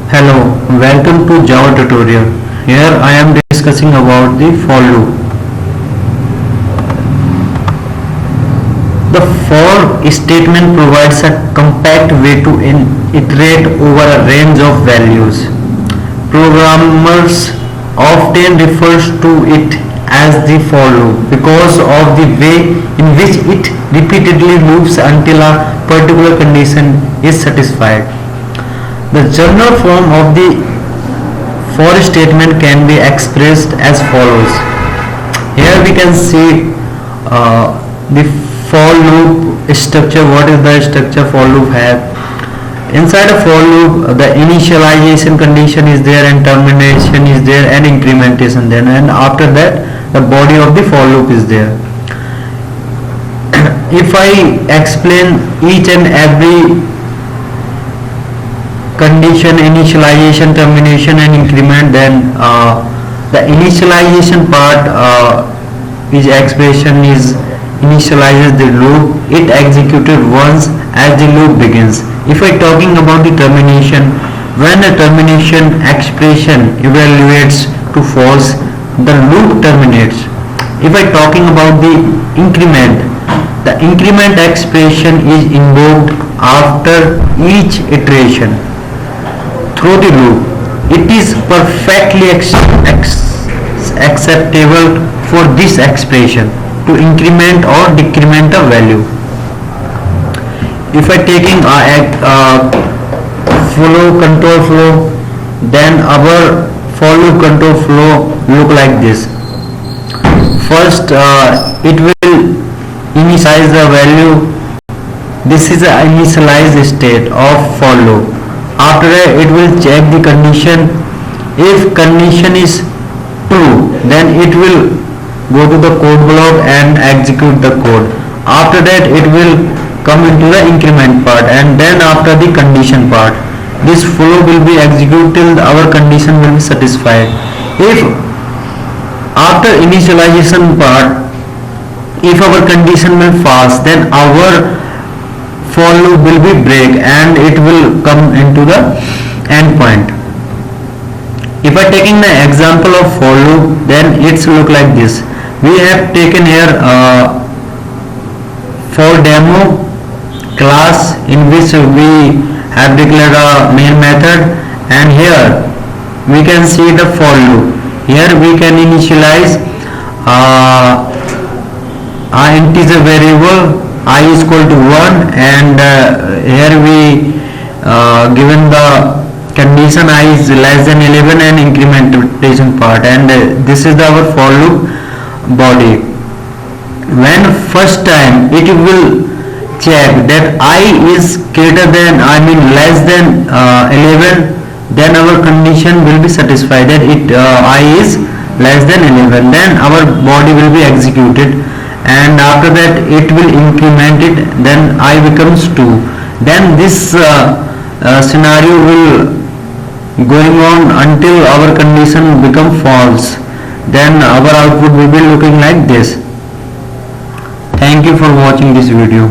Hello, welcome to Java tutorial. Here I am discussing about the for loop. The for statement provides a compact way to iterate over a range of values. Programmers often refer to it as the for loop because of the way in which it repeatedly loops until a particular condition is satisfied. The general form of the for statement can be expressed as follows. Here we can see the for loop structure. What is the structure for loop have? Inside a for loop, the initialization condition is there and termination is there and incrementation there, and after that the body of the for loop is there. If I explain each and every condition, initialization, termination and increment, then the initialization part is expression is initializes the loop. It executed once as the loop begins. If I talking about the termination, when a termination expression evaluates to false, the loop terminates. If I talking about the increment, the increment expression is invoked after each iteration through the loop. It is perfectly acceptable for this expression to increment or decrement a value. If I taking a flow control flow, then our for loop control flow look like this. First it will initialize the value. This is the initialized state of for loop. After that it will check the condition. If condition is true, then it will go to the code block and execute the code. After that it will come into the increment part, and then after the condition part. This flow will be executed till our condition will be satisfied. If after initialization part, if our condition will pass, then our for loop will be break and it will come into the endpoint. If I taking the example of for loop, then it's look like this. We have taken here for demo class in which we have declared a main method, and here we can see the for loop. Here we can initialize a integer variable I is equal to 1, and here we given the condition I is less than 11 and incrementation part, and this is our for loop body. When first time it will check that I is greater than, less than 11, then our condition will be satisfied that it I is less than 11, then our body will be executed, and after that it will increment it, then I becomes 2. Then this scenario will going on until our condition become false. Then our output will be looking like this. Thank you for watching this video.